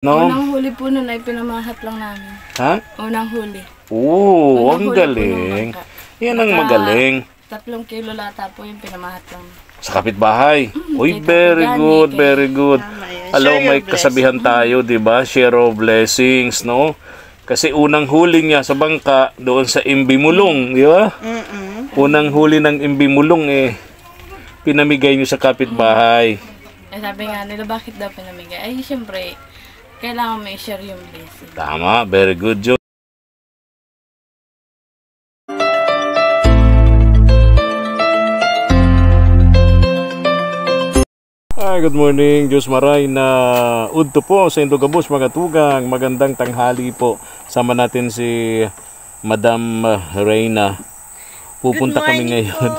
No? Unang huli po nun ay pinamahat lang namin. Ha? Unang huli. Oo, ang Unang huli po galing. nung bangka. Yan ang Baka magaling. 3 kilo lata po yung pinamahat lang. Sa kapitbahay. Uy, kay very Tata good, Jani, very good. Alam, Share your may kasabihan tayo, di ba? Share of blessings, no? Kasi unang huli niya sa bangka, doon sa Imbimulong, di ba? Unang huli ng Imbimulong, pinamigay niyo sa kapitbahay. Eh sabi nga nila, bakit daw pinamigay? Ay, siyempre, kailangan may share yung blessing. Tama, very good, Joe. Good morning, Diyos Maray na udto po sa Indogabos, mga tugang. Magandang tanghali po. Sama natin si Madam Reyna. Pupunta kami ngayon.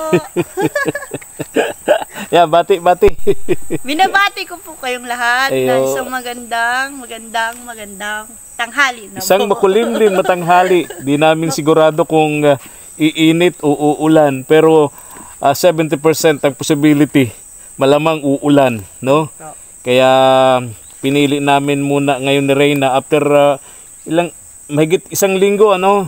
Yeah, bati. Binabati ko po kayong lahat Ayo. na isang magandang tanghali na Isang po. makulimlim na tanghali. Di namin sigurado kung iinit o uulan. Pero 70% ang possibility. Malamang uulan, no? Kaya pinili namin muna ngayon ni Reyna after mahigit 1 linggo, ano?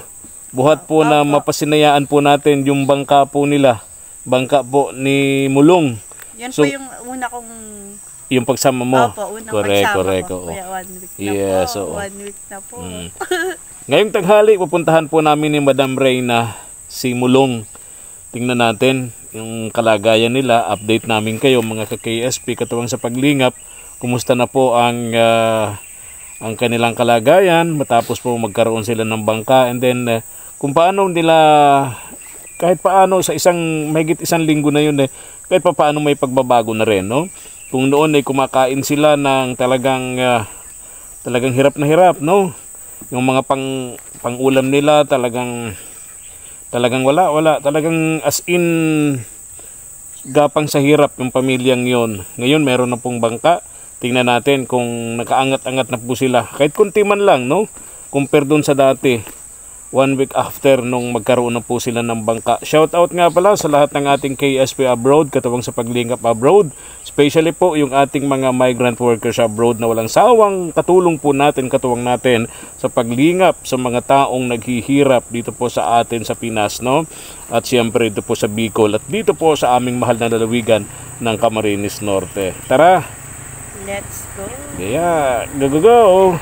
Buhat po na mapasinayaan po natin yung bangka po nila. Bangka po ni Mulong. Yan So, po yung una kong yung pagsama mo. Opo, unang Correct. pagsama ko. Oo. Kaya 1 week na Yes, po. oo. 1 week na po. Ngayong tanghali, pupuntahan po namin ni Madam Reyna si Mulong. Tingnan natin yung kalagayan nila. Update namin kayo mga ka-KSP katuwang sa paglingap. Kumusta na po ang kanilang kalagayan matapos po magkaroon sila ng bangka. And then kung paano nila, kahit paano sa mahigit 1 linggo na yun kahit paano may pagbabago na rin, no? Kung noon ay kumakain sila ng talagang hirap na hirap, no? Yung mga pang-ulam nila talagang wala. Talagang as in gapang sa hirap yung pamilyang yon. Ngayon meron na pong bangka. Tingnan natin kung nakaangat-angat na po sila. Kahit kunti man lang, no? Compare doon sa dati. 1 week after nung magkaroon na po sila ng bangka. Shout out nga pala sa lahat ng ating KSP abroad, katuwang sa paglingap abroad. Especially po yung ating mga migrant workers abroad na walang sawang katulong po natin, katuwang natin sa paglingap sa mga taong naghihirap dito po sa atin sa Pinas, no? At siyempre dito po sa Bicol at dito po sa aming mahal na lalawigan ng Camarines Norte. Tara! Let's go. Yeah, go!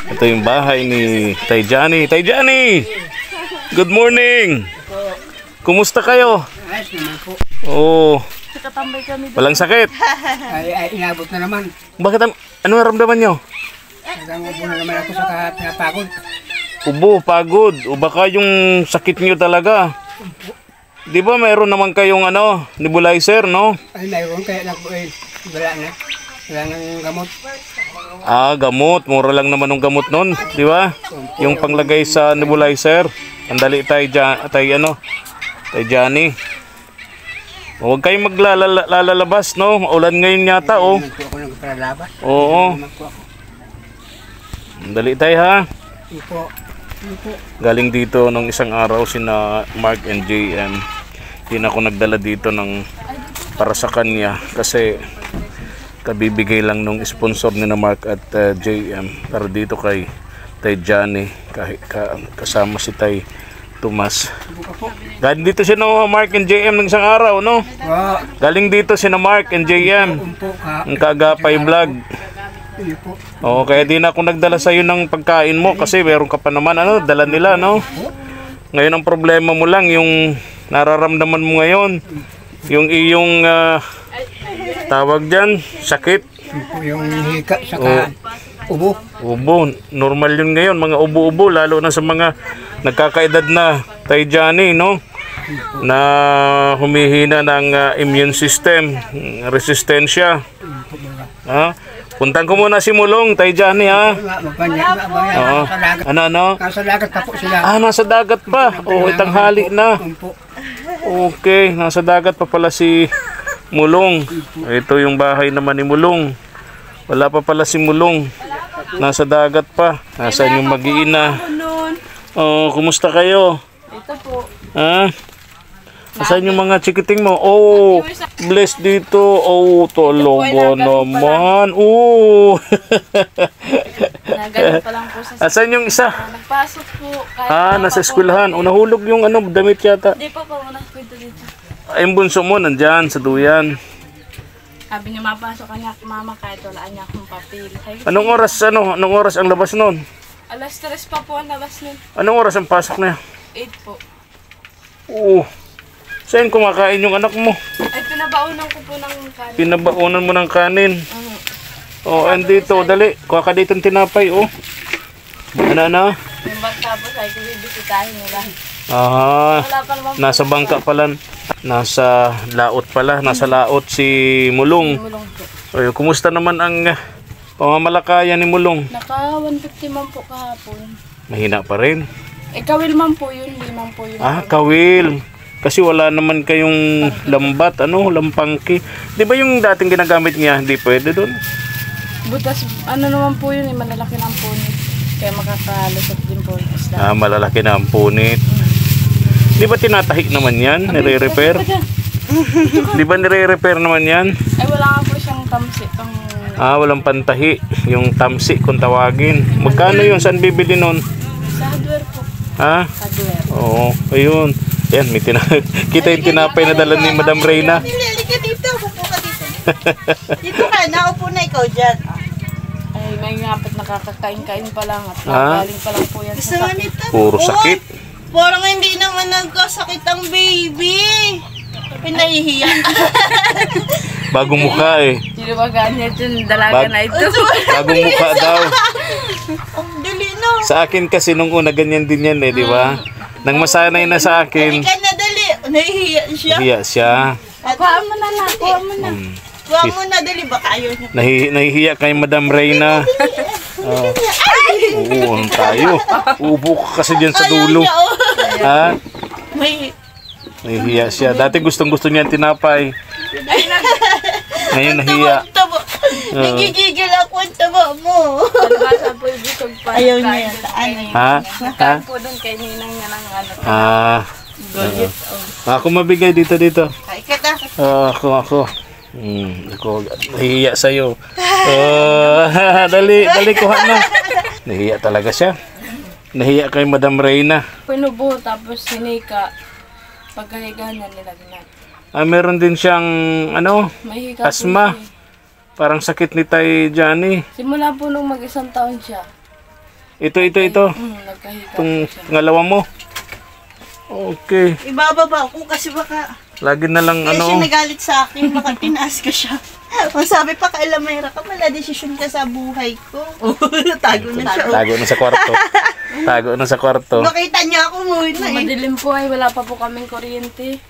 Ito yung bahay ni Tay Jani. Tay Jani! Good morning! Kumusta kayo? Ayos naman po. Oh, Nakatambay kami doon. walang sakit. Ay, inabot na naman. Bakit ano naramdaman nyo? Nagangubon na naman ako sa pinapagod. Ubo, pagod. O baka yung sakit nyo talaga. Di ba mayroon naman kayong nebulizer, no? Ay, mayroon kaya wala na. Wala nang gamot. Gamot. Mura lang naman ng gamot nun. Di ba? Yung panglagay sa nebulizer. Andali Tay Jani. Huwag kayong maglalabas, no? Maulan ngayon yata, oh. Naman po ako nagparalabas. Oo. Naman po ako. Andali Tay, ha? Hindi po. Galing dito nung isang araw sina Mark and JM. Hindi na ako nagdala dito para sa kanya kasi kabibigay lang nung sponsor ni na Mark at JM para dito kay Tay Jani kasama si Tay Tomas. Galing dito si Mark and JM ng isang araw, no? Galing dito si Mark and JM ang Kagapay Vlog. Oo, kaya di na ako nagdala sa iyo ng pagkain mo kasi meron ka pa naman dala nila, no? Ngayon ang problema mo lang yung nararamdaman mo ngayon, yung iyong tawag diyan, sakit. Yung hika saka ubo. Ubo, normal yun ngayon, mga ubo-ubo lalo na sa mga nagkakaedad na, Tay Jani, no? Na humihina ng immune system, resistensya. Ha? Puntan ko muna si Mulong, Tay Jani, ha? Oo. Nasa dagat pa po sila. Nasa dagat pa. Tanghali na. Okay, nasa dagat pa pala si Mulong. Ito yung bahay naman ni Mulong. Wala pa pala si Mulong. Nasa dagat pa. Nasaan yung mag-iina? Ako nun. Oh, kumusta kayo? Ito po. Ha? Nasaan yung mga chikiting mo? Oh, bless dito. Oh, talaga naman. Oh. Nagaling pa lang po sa Asan yung isa? nagpasok po. Kahit Nasa eskwelahan. O, nahulog yung damit yata. Hindi pa po, nagpunta dito. Ay, yung bunso mo, nandyan, sa duyan. Sabi niya, mapasok ka niya, mama, kahit wala niya akong papel. Sabi ko, Anong oras ang labas nun? alas 3 pa po ang labas nun. Anong oras ang pasok na? 8 po. Oo. Saan kumakain yung anak mo? Ay, pinabaunan ko po ng kanin. Pinabaunan mo ng kanin. Ano? Oh, andito, dali. Kuha ka dito ng tinapay, oh. Ano? Yung bata po, sabi ko, bibisitahin nila. Ah, Wala pa naman po. nasa bangka pala. Nasa laot pala. Nasa laot si Mulong. Mulong po. Ay, kumusta naman ang pamamalakayan ni Mulong? Naka 150 man po kahapon. Mahina pa rin. Kawil man po yun, limang po yun. Kawil. Kasi wala naman kayong lambat, lampangki. Di ba yung dating ginagamit niya, hindi pwede doon? Butas, ano naman po yun, malalaki ng punit. Kaya makakalusot din po yung isda. Malalaki na ang punit. Di ba tinatahi naman yan? Nire-repair? Di ba nire-repair naman yan? Ay, wala nga po siyang tamsi. Walang pantahi. Yung tamsi kung tawagin. Magkano yun? Saan bibili nun? Sa hardware po. Hardware. Oo, ayun. Yan, may kita yung tinapay na dala ni Madam Reyna. Halika dito, upo ka dito. Dito ka, naupo na ikaw dyan. Ay, may ngapat nakakakain-kain pa lang at galing pa lang po yan Gusto sa nga sakit. nito. Puro sakit. Parang hindi naman nagkasakit ang baby. Pinahihiya. Bagong mukha eh. Sino ba ganyan yung dalaga na ito? Bagong mukha daw. Ang dali no. Sa akin kasi nung una ganyan din yan eh, di ba? Nang masanay na sa akin, Halika na dali. Nahihiya siya. hiya siya. Kuha mo na lang, kuha mo na. Kuha mo na dali. Baka ayaw niya. Nahihiya kay Madam Reyna. Oo, tayo. Ubo ka kasi dyan sa dulo. Ayaw niya, oh. Ha? May... Nahihiya siya. Dati gustong-gusto niya tinapay. Ngayon nahiya. Taba. Nagigigil ako ang taba mo. Kalbasa po yung busog pa. Ayaw niya yan. Ano yun? Ha? Kain po doon kay ninang niya ng ano. Golit. Ako mabigay dito. Ay, kita. Ako. Ako, nahihiya sa'yo. Dali, kuha na. Nahihiya talaga siya. Nahihiya kay Madam Reyna. Pinubo tapos hinika. Pagkahiga niya nilagyan natin. Meron din siyang, May hika po asma. siya eh. Parang sakit ni Tay Johnny. Simula po nung mag-isang taon siya. Ito. Nagkahiga Itong po siya. pangalawa mo. Okay. Ibababa ko kasi baka... Lagi na lang, Kaya siya nagalit sa akin, baka tinaas ko siya. Sabi pa kay Lamera ka, mala desisyon ka sa buhay ko. Tago na siya. Tago na sa kwarto. Nakita niya ako, umuwi na eh. Madilim po ay wala pa po kaming kuryente.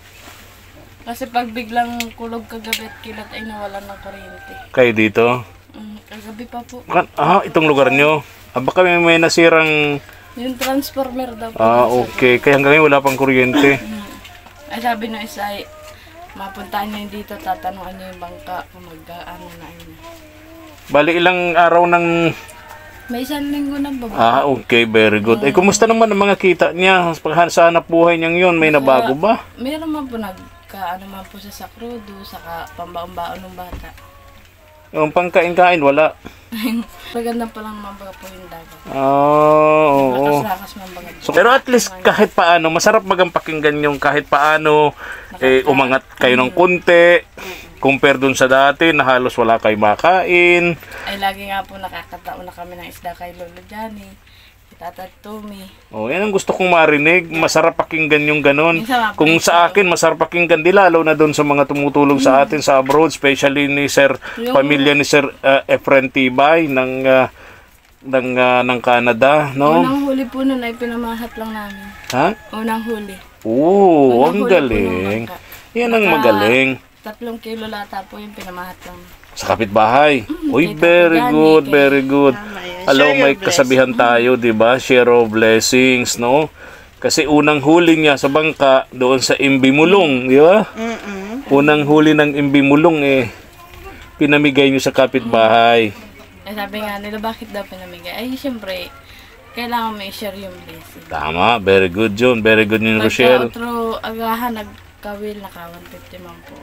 Kasi pag biglang kulog kagabi at kilat ay nawalan ng kuryente. Kayo dito? Kagabi pa po. Itong lugar nyo. Baka may nasirang... Yung transformer daw po. Okay. Kaya hanggang ngayon wala pang kuryente. Ay sabi ng isa ay mapuntahan niyo dito, tatanungan niyo yung bangka kung mag-ano na yun. Bali ilang araw ng... May isang linggo na ba? Okay. Very good. Kumusta naman ang mga kita niya? Sa hanap buhay niyang yun, may nabago ba? Meron man po nagkaano man po sa sakrudo, saka pambaon-baon ng bata. Yung pangkain-kain, wala. Maganda pa lang mabaga po yung dagat. Oo. Lakas-lakas mabaga. Pero at least kahit paano, masarap magang pakinggan yung kahit paano umangat kayo ng konti. Compare dun sa dati na halos wala kayo makain. Ay lagi nga po nakakataon na kami ng isda kay Lolo Johnny, Tata Tommy. Yan ang gusto kong marinig. Masarap pakinggan yung ganun. Minsan, Kung sa akin, masarap pakinggan di lalo na doon sa mga tumutulong sa atin sa abroad, especially ni Sir, pamilya ni Sir Efren Tibay ng Canada, no? Unang huli po nun ay pinamahat lang namin. Ha? Unang huli. Oo, ang Unang huli po galing. nung bangka. Yan ang magaling. 3 kilo lata po yung pinamahat lang. Sa kapitbahay. Uy, kay very Tata good, Johnny, very good. Tama yun. Alam, Share may your kasabihan tayo, di ba? Share of blessings, no? Kasi unang huli niya sa bangka doon sa Imbimulong, di ba? Unang huli ng Imbimulong pinamigay niyo sa kapitbahay. Ay sabi nga nila, bakit daw pinamigay? Ay, syempre, kailangan may share yung blessing. Tama, very good yun. Very good yun, Rochelle. Pagka-outro agahan, nagkawil, naka 150 man po.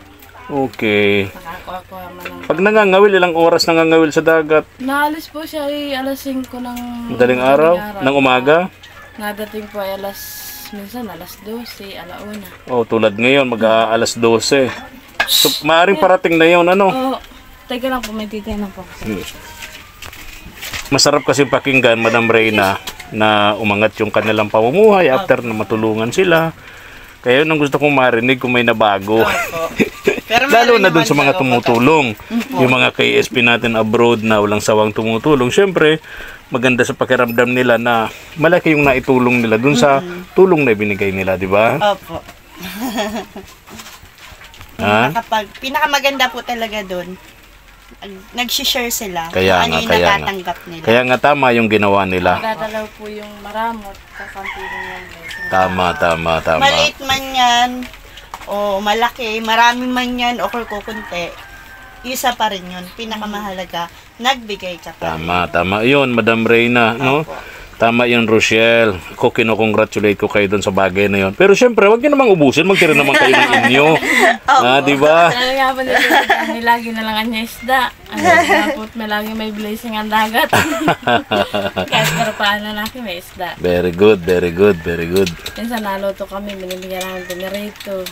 Okay. Nakakuha man ng... Pag nangangawil, ilang oras nangangawil sa dagat? Naalis po siya ay alas 5 ng... Madaling araw? Ng umaga? Nadating po ay minsan alas 12, alauna. Oh, tulad ngayon, mag-aalas 12. So, maaring parating na yun, ano? Oo. Teka lang po, may titinan po. Masarap kasi pakinggan, Madam Reyna, na umangat yung kanilang pamumuhay after na matulungan sila. Kaya yun ang gusto kong marinig kung may nabago. Pero Lalo meron na dun naman sa mga daw, tumutulong. Yung mga KSP natin abroad na walang sawang tumutulong. Siyempre, maganda sa pakiramdam nila na malaki yung naitulong nila dun sa tulong na ibinigay nila, di ba? Opo. Ha? Pinakamaganda po talaga doon, nag-share sila. Kaya ano nga, yung kaya nga. natatanggap nila. Kaya nga tama yung ginawa nila. Dadalaw po yung maramot, kakantilong yung blessing. Tama. Maliit man yan, o malaki, marami man yan, o kukunti, isa pa rin yun. Pinakamahalaga, nagbigay ka pa. Tama. Yun, Madam Reyna, no? Tama yun, Rochelle. Ako, kinocongratulate ko kayo dun sa bagay na yun. Pero syempre, wag nyo namang ubusin. Magtira naman kayo ng inyo. Di ba? Ano nga po nila, lagi na lang niya isda. Ano nga po, may lagi may blessing ang dagat. Kahit para paano natin may isda. Very good. Minsan naluto kami, binibigyan namin pinirito.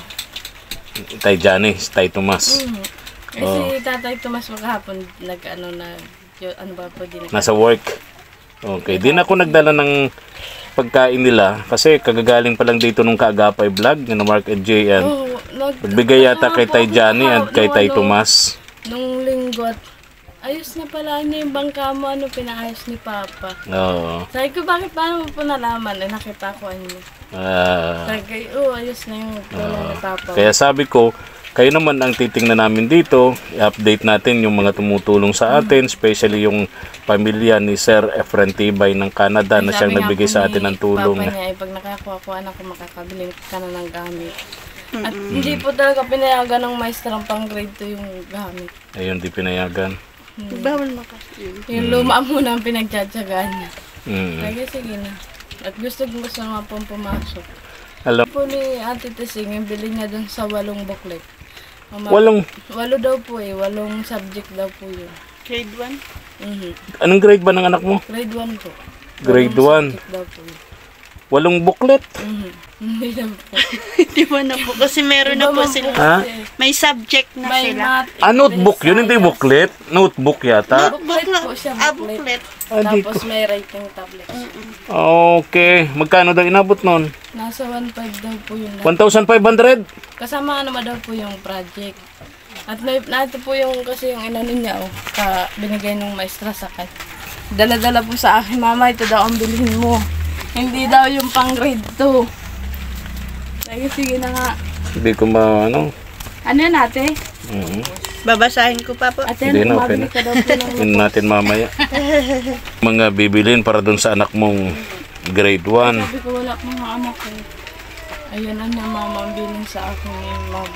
Tay Janice, Tay Tomas. Kasi Tatay Tomas maghapon, ano ba po din. Nasa work. Okay, di na ako nagdala ng pagkain nila kasi kagagaling pa lang dito nung Kaagapay vlog ni Mark and JN. Nagbigay yata kay Tay Johnny at kay Tay Tomas. Nung linggo, ayos na pala niya yung bangka mo, pinaayos ni Papa. Oo. Sabi ko, paano mo po nalaman? Nakita ko ano. Sabi ko, ayos na yung wala ni Papa. Kaya sabi ko, kayo naman ang titingnan namin dito. I-update natin yung mga tumutulong sa atin, especially yung pamilya ni Sir Efren Tibay ng Canada na siyang nagbigay sa atin ng tulong. Papa niya, pag nakakuha anak ko, makakabili ka na ng gamit. At hindi po talaga pinayagan ng maestra pang grade 2 yung gamit. Ayun, di pinayagan. Bawal makasyon. Yung luma muna ang pinagtsatsagaan niya. Mm. Kaya sige na. At gusto naman pong pumasok. Alam, Po ni Ate Tesing, yung bili niya dun sa 8 booklet. 8 daw po 8 subject daw po yun. Grade 1? Anong grade ba ng anak mo? Grade 1 po. Grade 1. Subject daw po yun. 8 booklet? Hindi na po. Di ba na po? Kasi meron na po sila. Ha? May subject na May sila. math, Notebook yun, hindi booklet. Notebook yata. booklet po siya, booklet. Booklet. Tapos may writing tablet. Okay. Magkano daw inabot nun? Nasa 1.5 daw po yun. 1,500? Kasama naman daw po yung project. At may nato po yung kasi yung inano niya binigay ng maestra sa akin. Dala-dala po sa akin, mama, ito daw ang bilhin mo. Hindi daw yung pang grade 2. Sige na nga. Hindi ko Ano yan ate? Babasahin ko pa po. Ate, Hindi na, okay mabili na. ka daw po ng Yun natin mamaya. Mga bibilin para dun sa anak mong grade 1. Sabi ko wala mga anak ko. Ayun na niya mama ang bilhin sa akin yung mom.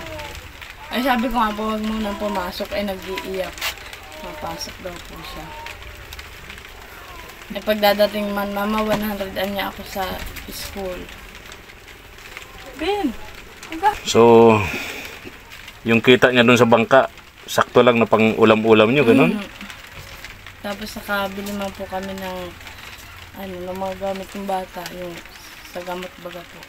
Ay sabi ko nga po wag muna pumasok ay nag-iiyak. Mapasok daw po siya. Ay pagdadating man mama 100 niya ako sa school. Ben! So, yung kita niya dun sa bangka, sakto lang na pang ulam-ulam nyo, ganun? Tapos nakabili man po kami ng ng mga gamit ng bata, yung sa gamot baga po.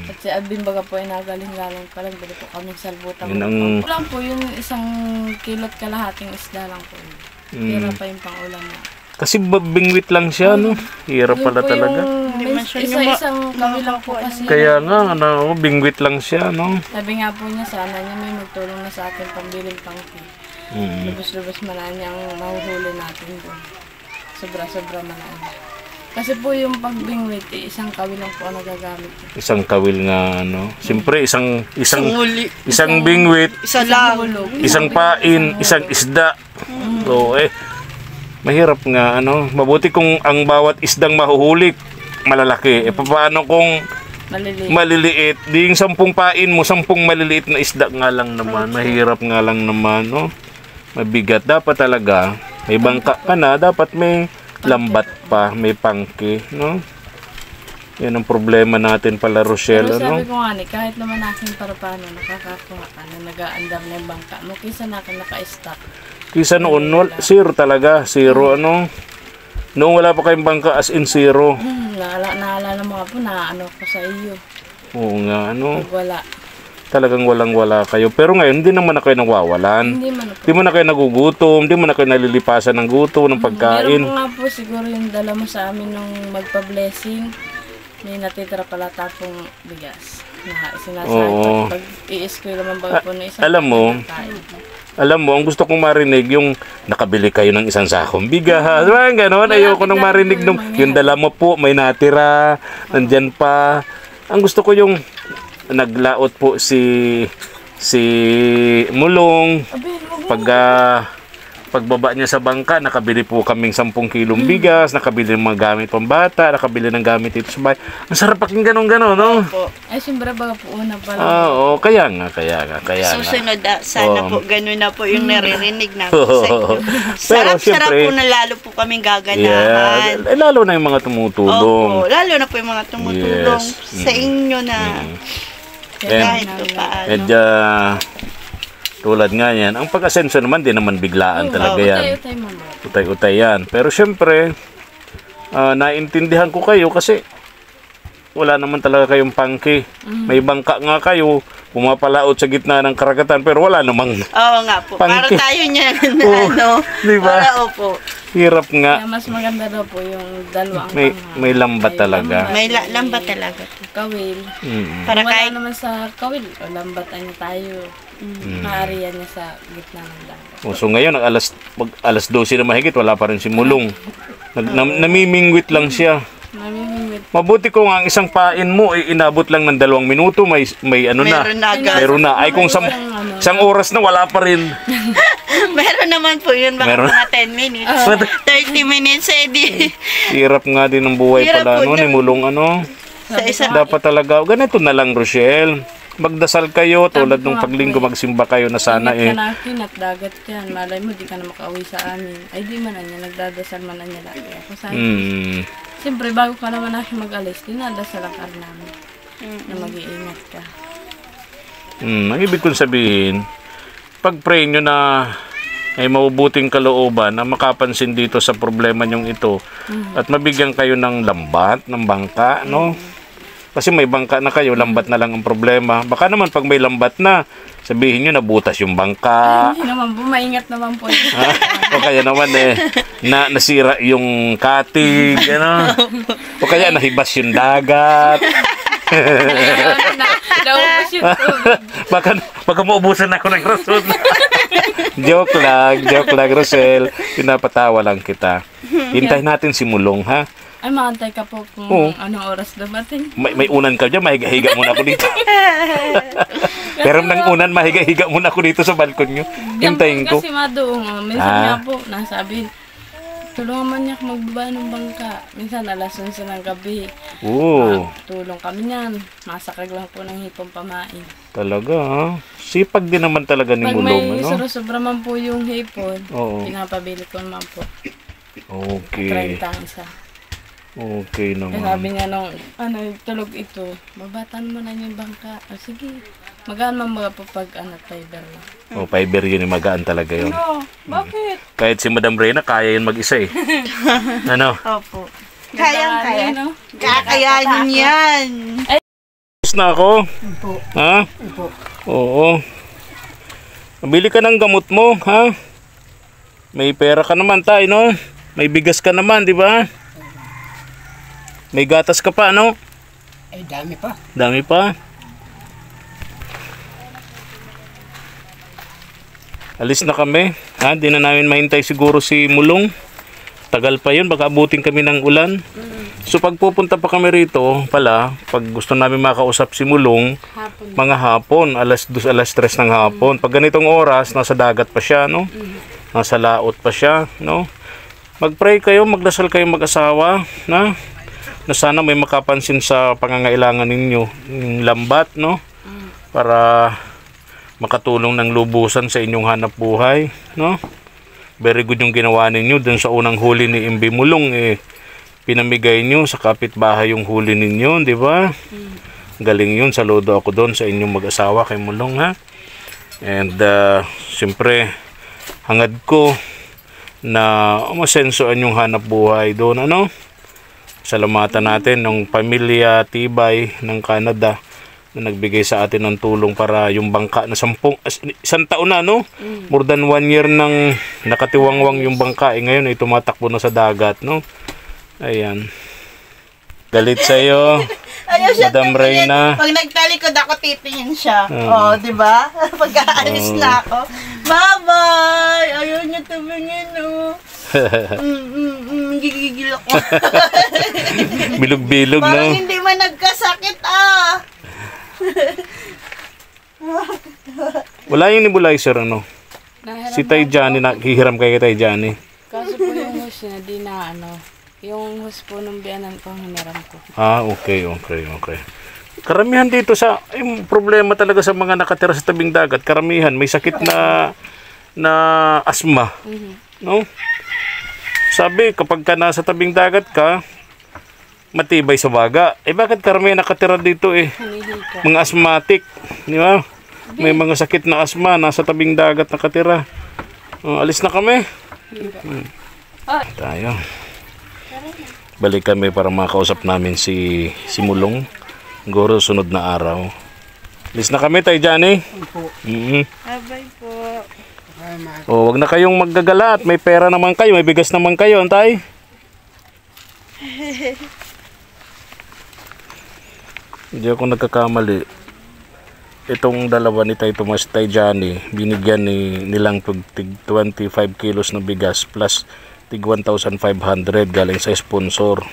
At si Alvin baga po ay nagaling-galing pa lang, bili po kami salbutan. Ulam po, yung 1 kilot kalahating isda lang po. Tira pa yung pang-ulam na. Kasi bingwit lang siya, no? Hirap pala talaga. Isa-isang kami lang po kasi. Kaya nga, bingwit lang siya, no? Sabi nga po niya, sana niya may magtulong na sa atin pambilin pangki. Lubos-lubos manaan niya ang mahuhuli natin doon. Sobra-sobra manaan. Kasi po yung pagbingwit, isang kawil lang po ang nagagamit. Isang kawil nga, Siyempre, isang bingwit, Hulog. isang pain, isang isda. So, mahirap nga, Mabuti kung ang bawat isdang mahuhuli, malalaki. Paano kung maliliit? Di yung 10 pain mo, 10 maliliit na isda nga lang naman. Mahirap nga lang naman, Mabigat. Dapat talaga, May bangka ka na, dapat may lambat pa, may pangki, no? Yan ang problema natin pala, Rochelle, Pero ano? sabi ko nga ni, kahit naman akin para paano, nakakakuha ka na nag-aandar na yung bangka mo, kaysa na akin naka-stock. Kisa noon, zero talaga, zero, ano? Noong wala pa kayong bangka, as in zero. Naalala mo nga po na ano ko sa iyo. Oo nga, ano? Pag wala. Talagang walang-wala kayo. Pero ngayon, hindi naman na kayo nawawalan. Hindi man po. Hindi mo na kayo nagugutom, hindi mo na kayo nalilipasan ng gutom, ng pagkain. Meron po nga po siguro yung dala mo sa amin nung magpa-blessing. May natitira pala tapong bigas. Na Oo. sinasabi pag i-school naman baga po na isang Alam mo, kain. Alam mo, ang gusto kong marinig yung nakabili kayo ng isang sakong bigas. Ganon, ayoko nang marinig nung yung dala mo po, may natira, nandyan pa. Ang gusto ko yung naglaot po si Mulong. Pagbaba niya sa bangka, nakabili po kaming 10 kilong bigas, nakabili ng mga gamit pang bata, nakabili ng gamit dito sa bahay. Ang sarap paking ganon-ganon, no? Ay, siyempre baga po una pala. Oo, kaya nga. Susunod, sana po, ganun na po yung naririnig namin Oo. sa inyo. Pero Sarap syempre, po na lalo po kaming gaganahan. lalo na yung mga tumutulong. Opo, lalo na po yung mga tumutulong Yes. sa inyo na kahit pa paano. Medyo tulad nga yan. Ang pag-asenso naman, di naman biglaan talaga yan. Utay-utay mo. Utay-utay yan. Pero syempre, naintindihan ko kayo kasi wala naman talaga kayong pangki. May bangka nga kayo, pumapalaot sa gitna ng karagatan, pero wala namang Oo nga po. Para pangki. tayo niya Oo, ano. diba? Para opo. Hirap nga. Kaya mas maganda daw po yung dalawang May lambat talaga. May lambat talaga. Kawil. Para Wala kahit naman sa kawil. O lambatan niya tayo. Maariyan niya sa gitna ng dagat. So ngayon, alas 12 na mahigit, wala pa rin si Mulong. Namimingwit lang siya. Namimingwit. Mabuti ko nga ang isang pain mo inabot lang ng 2 minuto, may ano na. meron na agad. Meron na. Ay kung isang oras na wala pa rin. Meron naman po yun, baka Meron. mga 10 minutes. 30 minutes, edi. Hirap nga din ang buhay Hirap pala po ni Mulong Sa isa. Dapat talaga ganito na lang, Rochelle. Magdasal kayo tulad nung paglinggo, magsimba kayo na sana Ingat ka na akin at dagat ka yan. Malay mo, di ka na makauwi sa amin. Ay, di man na niya. Nagdadasal man na niya lagi. Ako sa akin. Siyempre, bago ka naman akin mag-alis, dinadasal ang kar namin. Na mag-iingat ka. Ang ibig kong sabihin, pag-pray nyo na ay mabubuting kalooban na makapansin dito sa problema nyong ito at mabigyan kayo ng lambat, ng bangka, no? Kasi may bangka na kayo, lambat na lang ang problema. Baka naman pag may lambat na, sabihin nyo nabutas yung bangka. Hindi naman po, maingat naman po. O kaya naman nasira yung katig, ano? O kaya nahibas yung dagat. Naubos yung tubig. Baka maubusan ako ng rason. joke lang, Rosel. Pinapatawa lang kita. Hintayin natin si Mulong, ha? Ay, maantay ka po kung anong oras dumating. May unan ka dyan, mahiga-higa muna ako dito. Pero nang unan, mahiga-higa muna ako dito sa balkon nyo. Hintayin ko. Kasi madoong, minsan nga po, nasabi, tulungan man niya ako magbaba ng bangka. Minsan alas 11 ng gabi. Oo. Tulong kami niyan. Masakag lang po ng hipong pamain. Talaga, ha? Sipag din naman talaga ni Pag Mulong, may ano? sobra man po yung hipon, Oo. pinapabili ko naman po. Okay. 30 ang isa. Okay Kaya naman. sabi niya nung tulog ito, babatan mo na yung bangka. O sige, magaan man mga po pag fiber lang. Oh, fiber yun, magaan talaga yun. No, bakit? Kahit si Madam Reyna, kaya yun mag-isa eh. Ano? Opo. Kayang-kaya. No? Kakayanin yan. Tapos na ako? Ha? Oo. Bili ka ng gamot mo, ha? May pera ka naman tayo, no? May bigas ka naman, di ba? May gatas ka pa, no? Ay, dami pa. Dami pa. Alis na kami. Ha? Di na namin mahintay siguro si Mulong. Tagal pa yun, baka abutin kami ng ulan. So pag pupunta pa kami rito, pala, pag gusto namin makausap si Mulong, mga hapon, alas 2, alas 3 ng hapon. Pag ganitong oras, nasa dagat pa siya, no? Nasa laot pa siya, no? Mag-pray kayo, magdasal kayo mag-asawa, na sana may makapansin sa pangangailangan ninyo, yung lambat, no? Para makatulong ng lubusan sa inyong hanap buhay, no? Very good yung ginawa ninyo. Dun sa unang huli ni Imbi Mulong, pinamigay nyo sa kapitbahay yung huli ninyo, di ba? Galing yun. Saludo ako doon sa inyong mag-asawa kay Mulong, ha? And, siyempre, hangad ko na masensoan yung hanap buhay doon, ano? Salamatan natin ng pamilya Tibay ng Canada na nagbigay sa atin ng tulong para yung bangka na isang taon na, no? More than 1 year nang nakatiwangwang yung bangka. Ngayon ay tumatakbo na sa dagat, no? Ayan. Galit sa'yo, Ayaw siya Madam tumingin. Reyna. Pag nagtalikod ako, titingin siya. Di ba? Pagkaalis na ako, bye-bye! Ayaw niya tumingin, gigigil ako. Bilog-bilog, no? Parang hindi man nagkasakit, Wala yung nebulizer, ano? Nahiram Si Tay Johnny, nakihiram kay Tay Johnny. Kaso po yung hose niya, di na yung hose po ng biyanan ko, hiniram ko. Okay. Karamihan dito yung problema talaga sa mga nakatira sa tabing dagat, karamihan may sakit na asma. No? Sabi, kapag ka nasa tabing dagat ka, matibay sa baga. Bakit karamihan nakatira dito Hinihika. Mga asthmatic, di ba? May mga sakit na asma, nasa tabing dagat nakatira. Alis na kami. Tayo. Balik kami para makausap namin si Mulong. Siguro sunod na araw. Alis na kami, Tay Johnny. Bye po. Wag na kayong maggagala at may pera naman kayo, may bigas naman kayo, Tay. Hindi ako nagkakamali. Itong dalawa ni Tay Tomas, Tay Johnny, binigyan nilang tig 25 kilos na bigas plus tig 1,500 galing sa sponsor.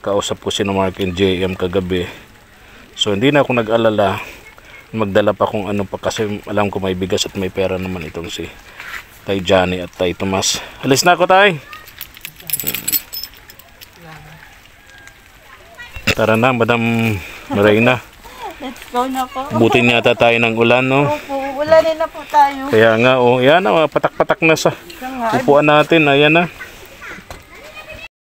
Kausap ko si Mark and JM kagabi. So hindi na ako nag-alala. Magdala pa kung ano pa kasi alam ko may bigas at may pera naman itong si Tay Johnny at Tay Tomas. Alis na ako, Tay. Tara na, Madam Reyna. Let's go na po. Buti yata tayo ng ulan, no? Opo, wala rin na po tayo. Kaya nga, yan na, patak-patak na sa upuan natin. Ayan na.